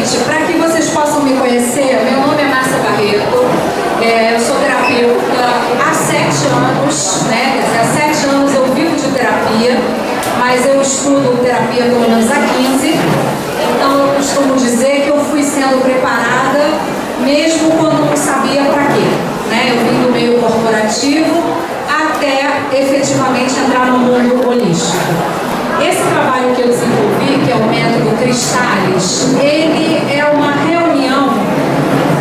Gente, para que vocês possam me conhecer, meu nome é Márcia Barreto, eu sou terapeuta há 7 anos, né? Há 7 anos eu vivo de terapia, mas eu estudo terapia pelo menos há 15, então eu costumo dizer que eu fui sendo preparada mesmo quando não sabia para quê, né? Eu vim do meio corporativo até efetivamente entrar no mundo holístico. Esse trabalho que eu desenvolvi, que é o método Cristais, ele é uma reunião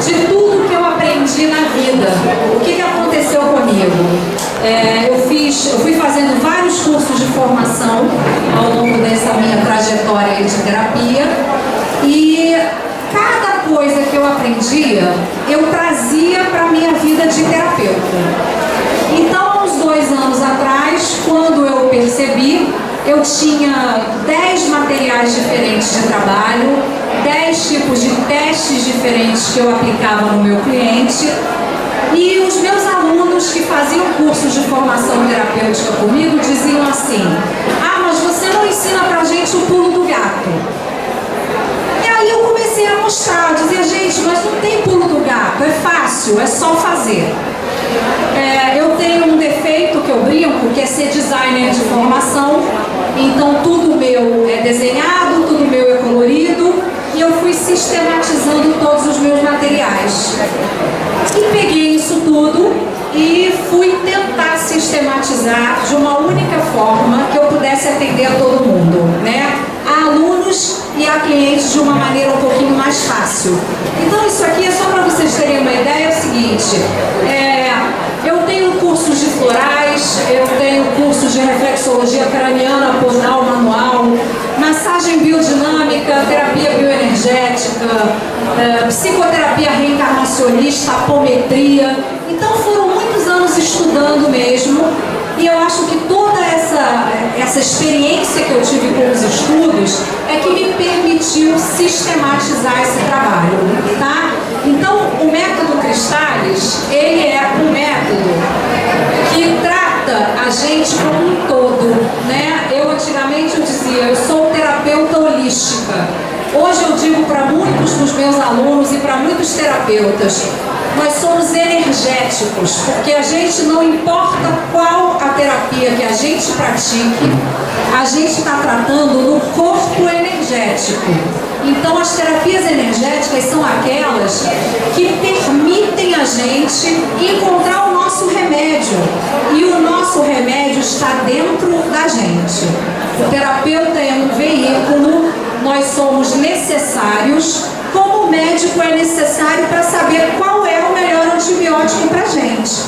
de tudo que eu aprendi na vida. O que aconteceu comigo? Eu fui fazendo vários cursos de formação ao longo dessa minha trajetória de terapia e cada coisa que eu aprendia, eu trazia para a minha vida de terapeuta. Então, há uns 2 anos atrás, quando eu percebi, eu tinha 10 materiais diferentes de trabalho, 10 tipos de testes diferentes que eu aplicava no meu cliente, e os meus alunos que faziam cursos de formação terapêutica comigo diziam assim: ah, mas você não ensina pra gente o pulo do gato. E aí eu comecei a mostrar, dizer, gente, mas não tem pulo do gato, é fácil, é só fazer. Eu tenho um defeito que eu brinco, que é ser designer de formação. Então tudo meu é desenhado, tudo meu é colorido, e eu fui sistematizando todos os meus materiais. E peguei isso tudo e fui tentar sistematizar de uma única forma que eu pudesse atender a todo mundo, né? A alunos e a clientes de uma maneira um pouquinho mais fácil. Então isso aqui é só para vocês terem uma ideia, é o seguinte, eu tenho cursos de florais, eu tenho cursos de reflexologia craniana, podal, manual, massagem biodinâmica, terapia bioenergética, psicoterapia reencarnacionista, apometria. Então foram muitos anos estudando mesmo, e eu acho que toda essa experiência que eu tive com os estudos é que me permitiu sistematizar esse trabalho, tá? Então, o método Cristais, ele é um método que trata a gente como um todo, né? Antigamente eu dizia, eu sou terapeuta holística. Hoje eu digo para muitos dos meus alunos e para muitos terapeutas, nós somos energéticos, porque a gente, não importa qual a terapia que a gente pratique, a gente está tratando no corpo energético. Então, as terapias energéticas são aquelas que permitem a gente encontrar o nosso remédio. E o nosso remédio está dentro da gente. O terapeuta é um veículo, nós somos necessários, como o médico é necessário para saber qual é o melhor antibiótico para a gente.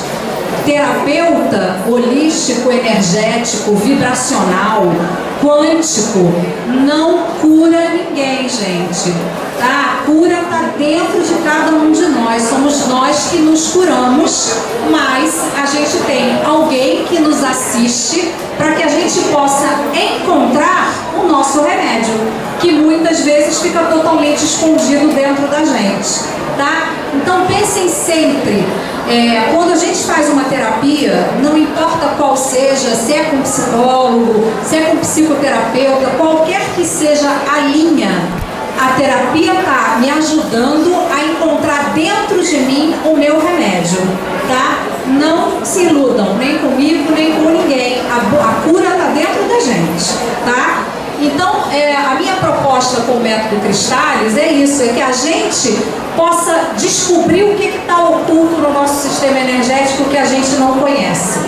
Terapeuta holístico, energético, vibracional, quântico, não cura ninguém, gente. Tá? A cura está dentro de cada um de nós. Somos nós que nos curamos, mas a gente tem alguém que nos assiste para que a gente possa encontrar o nosso remédio, que muitas vezes fica totalmente escondido dentro da gente. Tá? Então pensem sempre, quando a gente faz uma terapia, não importa qual seja, se é com psicólogo, se é com psicoterapeuta, qualquer que seja a linha, a terapia está me ajudando a encontrar dentro de mim o meu remédio, tá? Não se iludam, nem comigo, nem com ninguém. A cura está dentro da gente, tá? Então, a minha proposta com o método Cristais é isso, é que a gente possa descobrir o que está oculto no nosso sistema energético que a gente não conhece.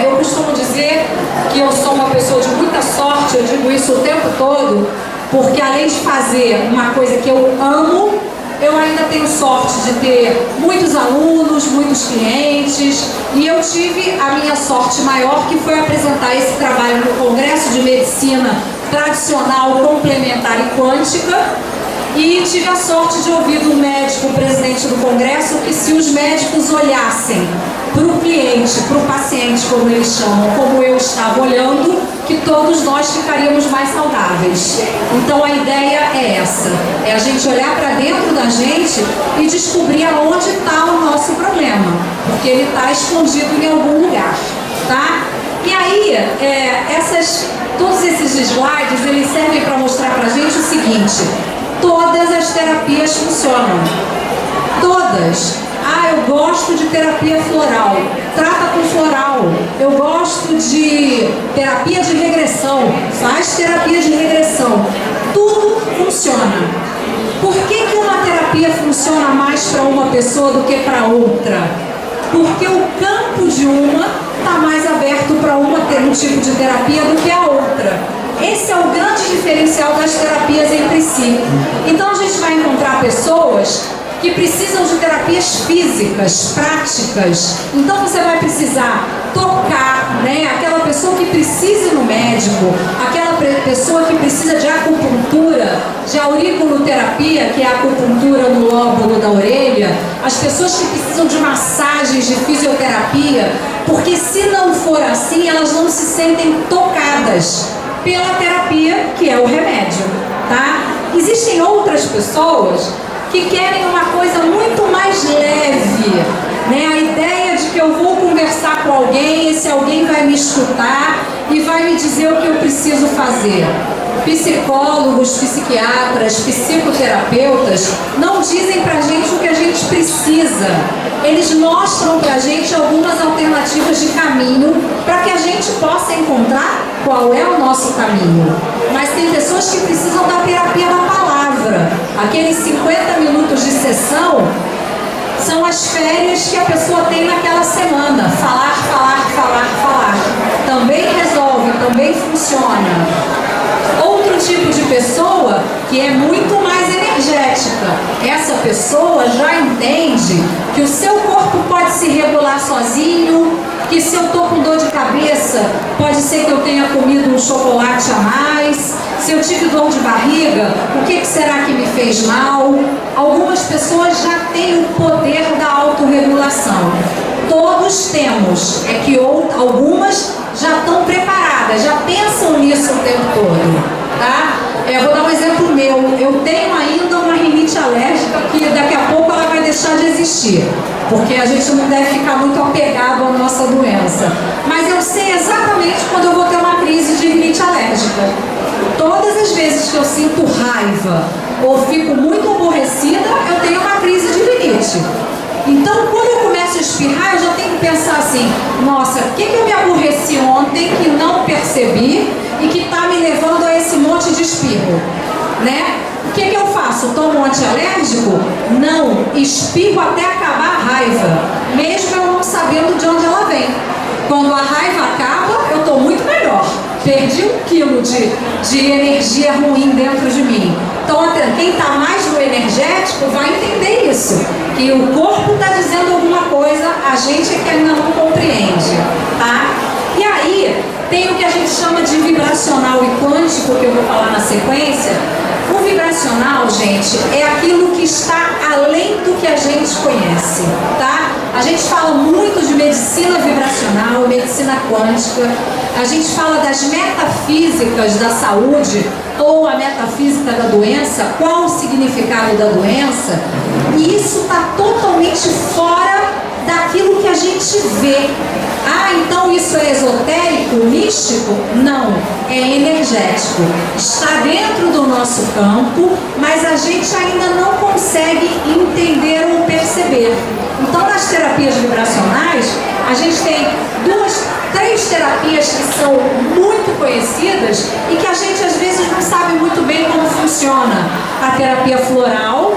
Eu costumo dizer que eu sou uma pessoa de muita sorte, eu digo isso o tempo todo, porque além de fazer uma coisa que eu amo, eu ainda tenho sorte de ter muitos alunos, muitos clientes, e eu tive a minha sorte maior, que foi apresentar esse trabalho no Congresso de Medicina Tradicional, Complementar e Quântica, e tive a sorte de ouvir do médico, presidente do Congresso, que se os médicos olhassem para o cliente, para o paciente, como eles chamam, como eu estava olhando, que todos nós ficaríamos mais saudáveis. Então a ideia é essa, é a gente olhar para dentro da gente e descobrir aonde está o nosso problema, porque ele está escondido em algum lugar, tá? E aí, todos esses slides, eles servem para mostrar para a gente o seguinte: Todas as terapias funcionam. Todas. Ah, eu gosto de terapia floral. Trata com floral. Eu gosto de terapia de regressão. Faz terapia de regressão. Tudo funciona. Por que uma terapia funciona mais para uma pessoa do que para outra? Porque o campo de uma está mais aberto para uma ter um tipo de terapia do que a outra. Esse é o grande diferencial das terapias entre si. Então a gente vai encontrar pessoas que precisam de terapias físicas, práticas. Então você vai precisar tocar, né? Aquela pessoa que precisa ir no médico, aquela pessoa que precisa de acupuntura, de auriculoterapia, que é a acupuntura no lóbulo da orelha, as pessoas que precisam de massagens, de fisioterapia, porque se não for assim, elas não se sentem tocadas pela terapia, que é o remédio, tá? Existem outras pessoas que querem uma coisa muito mais leve, né? A ideia de que eu vou conversar com alguém, esse alguém vai me escutar e vai me dizer o que eu preciso fazer. Psicólogos, psiquiatras, psicoterapeutas não dizem pra gente o que a gente precisa. Eles mostram pra gente algumas alternativas de caminho para que a gente possa encontrar qual é o nosso caminho. Mas tem pessoas que precisam da terapia da palavra. Aqueles 50 minutos de sessão são as férias que a pessoa tem naquela semana. Falar, falar, falar, falar. Também resolve, também funciona. Outro tipo de pessoa que é muito mais energética. Essa pessoa já entende que o seu corpo pode se regular sozinho, que se eu estou com dor de cabeça, pode ser que eu tenha comido um chocolate a mais. Se eu tive dor de barriga, o que será que me fez mal? Algumas pessoas já têm o poder da autorregulação. Todos temos, é que algumas já estão preparadas, já pensam nisso o tempo todo, tá? Eu vou dar um exemplo meu. Eu tenho ainda uma rinite alérgica que daqui a pouco ela vai deixar de existir, porque a gente não deve ficar muito apegado à nossa doença. Mas eu sei exatamente quando eu vou ter uma crise de rinite alérgica. Todas as vezes que eu sinto raiva ou fico muito aborrecida, eu tenho uma crise de rinite. Então, quando eu começo a espirrar, eu já tenho que pensar assim: nossa, o que eu me aborreci ontem que não percebi e que está me levando a esse monte de espirro, né? O que eu faço? Tomo um antialérgico? Não, espirro até acabar a raiva, mesmo eu não sabendo de onde ela vem. Quando a raiva acaba, eu estou muito melhor. Perdi 1 quilo de energia ruim dentro de mim. Então, quem está mais no energético vai entender isso, que o corpo está dizendo alguma coisa, a gente é que ainda não compreende, tá? E aí, tem o que a gente chama de vibracional e quântico, que eu vou falar na sequência. O vibracional, gente, é aquilo que está além do que a gente conhece, tá? A gente fala muito de medicina vibracional, medicina quântica, a gente fala das metafísicas da saúde ou a metafísica da doença, qual o significado da doença, e isso está totalmente fora daquilo que a gente vê. Ah, então isso é esotérico, místico? Não, é energético. Está dentro do nosso campo, mas a gente ainda não consegue entender ou perceber. Então, nas terapias vibracionais, a gente tem 3 terapias que são muito conhecidas e que a gente às vezes não sabe muito bem como funciona. A terapia floral,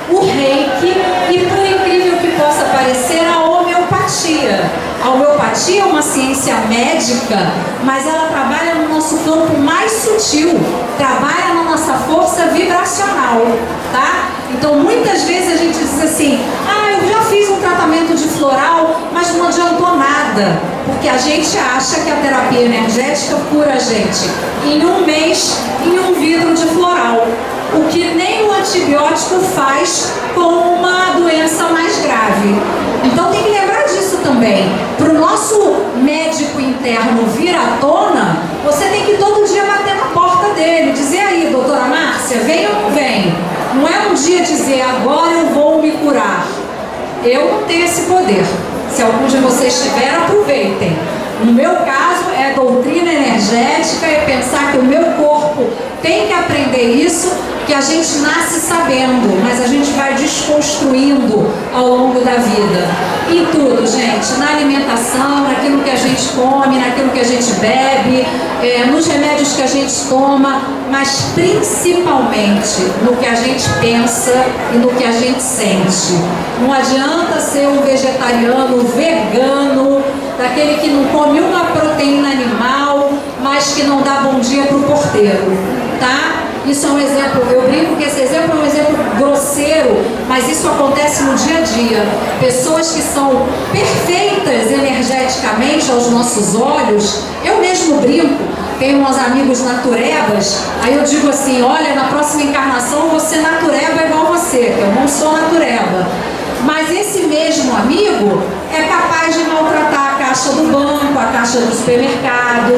o reiki e, por incrível que possa parecer, a homeopatia. A homeopatia é uma ciência médica, mas ela trabalha no nosso campo mais sutil, trabalha na nossa força vibracional, tá? Então, muitas vezes a gente diz assim: ah, eu já fiz um tratamento de floral, mas não adiantou nada, porque a gente acha que a terapia energética cura a gente em 1 mês, em um vidro de floral, o que nem o antibiótico faz com uma doença mais grave. Então tem que lembrar disso também. Para o nosso médico interno vir à tona, você tem que todo dia bater na porta dele, dizer: aí, doutora Márcia, vem ou não vem? Não é um dia dizer: agora eu vou me curar. Eu não tenho esse poder. Se algum de vocês tiver, aproveitem. No meu caso, é doutrina energética, é pensar que o meu corpo tem que aprender isso que a gente nasce sabendo, mas a gente vai desconstruindo ao longo da vida. Em tudo, gente, na alimentação, naquilo que a gente come, naquilo que a gente bebe, nos remédios que a gente toma, mas principalmente no que a gente pensa e no que a gente sente. Não adianta ser um vegetariano, vegano, daquele que não come uma proteína animal, mas que não dá bom dia para o porteiro, tá? Isso é um exemplo, eu brinco que esse exemplo é um exemplo grosseiro, mas isso acontece no dia a dia. Pessoas que são perfeitas energeticamente aos nossos olhos, eu mesmo brinco, tenho uns amigos naturebas, aí eu digo assim, olha, na próxima encarnação eu vou ser natureba igual você, que eu não sou natureba. Mas esse mesmo amigo é capaz de maltratar a caixa do banco, a caixa do supermercado.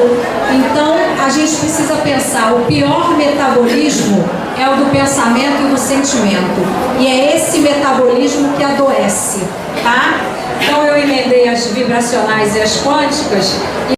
Então, a gente precisa pensar, o pior metabolismo é o do pensamento e do sentimento. E é esse metabolismo que adoece, tá? Então, eu emendei as vibracionais e as quânticas.